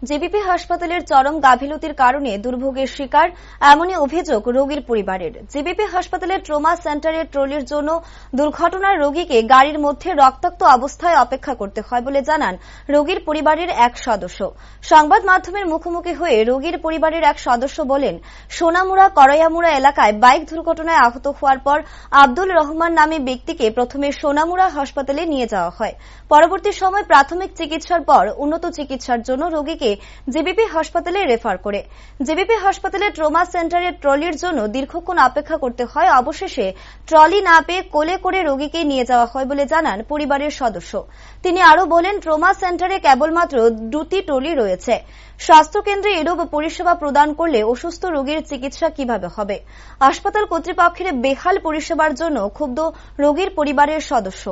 JBP হাসপাতালের চরম গাফিলতির কারণে দুর্ভোগের শিকার এমনই অভিযোগ রোগীর পরিবারের। জেবিপি হাসপাতালের ট্রমা সেন্টারের ট্রলির জন্য দুর্ঘটনার রোগীকে গাড়ির মধ্যে রক্তাক্ত অবস্থায় অপেক্ষা করতে হয় বলে জানান রোগীর পরিবারের এক সদস্য। সংবাদ মাধ্যমের মুখোমুখি হয়ে রোগীর পরিবারের এক সদস্য বলেন, সোনামুড়া করয়ামুড়া এলাকায় বাইক দুর্ঘটনায় আহত হওয়ার পর আব্দুল রহমান নামে ব্যক্তিকে প্রথমে সোনামুড়া হাসপাতালে নিয়ে যাওয়া হয়। পরবর্তী সময় প্রাথমিক চিকিৎসার পর উন্নত চিকিৎসার জন্য রোগীকে জেবিপি হাসপাতালে রেফার করে। জেবিপি হাসপাতালে ট্রমা সেন্টারের ট্রলির জন্য দীর্ঘক্ষণ অপেক্ষা করতে হয়। অবশেষে ট্রলি না পেয়ে কোলে করে রোগীকে নিয়ে যাওয়া হয় বলে জানান পরিবারের সদস্য। তিনি আরও বলেন, ট্রমা সেন্টারে কেবলমাত্র 2টি ট্রলি রয়েছে। স্বাস্থ্যকেন্দ্রে এরূপ পরিষেবা প্রদান করলে অসুস্থ রোগীর চিকিৎসা কিভাবে হবে? হাসপাতাল কর্তৃপক্ষের বেহাল পরিষেবার জন্য ক্ষুব্ধ রোগীর পরিবারের সদস্য।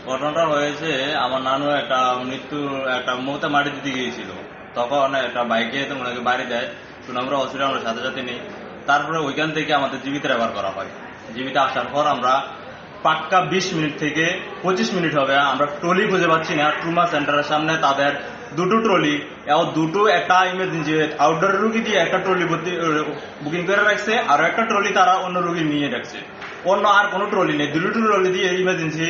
ঘটনাটা হয়েছে, আমার নানু একটা মৌতে মাটি দিতে গিয়েছিল। তখন একটা বাইকে ওনাকে বাড়ি দেয়, সোনামুড়া হসপিটাল আমরা সাথে সাথে নেই। তারপরে ওইখান থেকে আমাদের জীবিত রেফার করা হয়। জীবিত আসার পর আমরা পাক্কা 20 মিনিট থেকে 25 মিনিট হবে আমরা ট্রলি খুঁজে পাচ্ছি না। ট্রমা সেন্টারের সামনে তাদের 2টো ট্রলি, একটা ইমার্জেন্সি আউটডোর রুগী দিয়ে একটা ট্রলি বুকিং করে রাখছে, আর একটা ট্রলি তারা অন্য রুগী নিয়ে রাখছে। অন্য আর কোনো ট্রলি নেই। 2টো ট্রলি দিয়ে ইমার্জেন্সি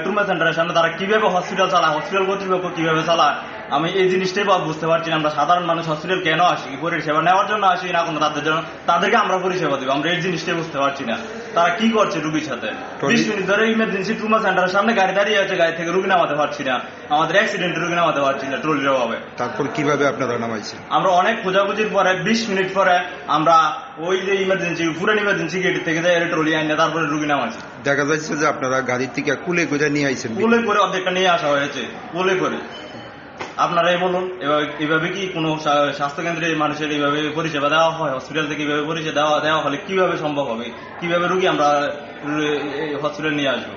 ট্রমা সেন্টারের সামনে তারা কিভাবে হসপিটাল চালায়, হসপিটাল কর্তৃপক্ষ কিভাবে চালায়, আমি এই জিনিসটাই বুঝতে পারছি না। আমরা সাধারণ মানুষ হসপিটাল কেন আসি? পরিষেবা নেওয়ার জন্য আসি না কোনো তাদেরকে আমরা পরিষেবা দিব? আমরা এই জিনিসটাই বুঝতে পারছি না। তারা কি করছে রুগীর সাথে? 20 মিনিট ধরে ইমার্জেন্সি ট্রমা সেন্টারের সামনে গাড়ি দাঁড়িয়ে আছে, গাড়ি থেকে রুগী নামাতে পারছি না। আমাদের অ্যাক্সিডেন্টে রুগী নামাতে পারছি না ট্রলির অভাবে। তারপর কিভাবে আপনারা নামাইছেন? আমরা অনেক খোঁজাখুঁজির পরে 20 মিনিট পরে আমরা ওই যে পুরান ইমার্জেন্সি গেট থেকে ট্রলি আইনে তারপরে রুগী নামাচ্ছি। দেখা যাচ্ছে যে আপনারা গাড়ি থেকে কুলে করে নিয়ে আইছেন। কুলে করে অর্ধেকটা নিয়ে আসা হয়েছে, কুলে করে। আপনারাই বলুন, এভাবে কি কোনো স্বাস্থ্যকেন্দ্রে মানুষের এইভাবে পরিষেবা দেওয়া হয়? হসপিটাল থেকে এইভাবে পরিষেবা দেওয়া হলে কিভাবে সম্ভব হবে? কিভাবে রুগী আমরা হসপিটাল নিয়ে আসবো?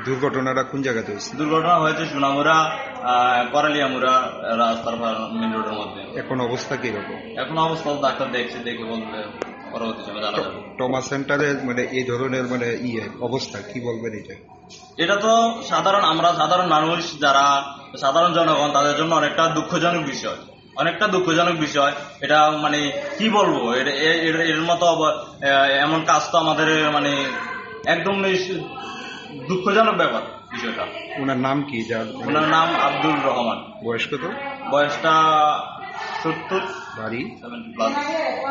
দুর্ঘটনাটা কোন জায়গাতে হয়েছে? দুর্ঘটনা হয়েছে সোনামুড়া করালিয়ামুড়া রাস্তার মেন রোডের মধ্যে। এখন অবস্থা কিরকম? এখন অবস্থা ডাক্তার দেখে বলবে পরবর্তী সময় জানা যাবে। ট্রমা সেন্টারের এই ধরনের অবস্থা কি বলবেন? এটা তো আমরা সাধারণ মানুষ, যারা সাধারণ জনগণ, তাদের জন্য অনেকটা দুঃখজনক বিষয়। এটা কি বলবো, এর মতো এমন কাজ তো আমাদের একদম দুঃখজনক ব্যাপার বিষয়টা। ওনার নাম কি? ওনার নাম আব্দুল রহমান। বয়স কত? বয়সটা 70। বাড়ি?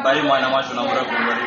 বাড়ি ময়নামা, সোনামুড়া, ফুলবাড়ি।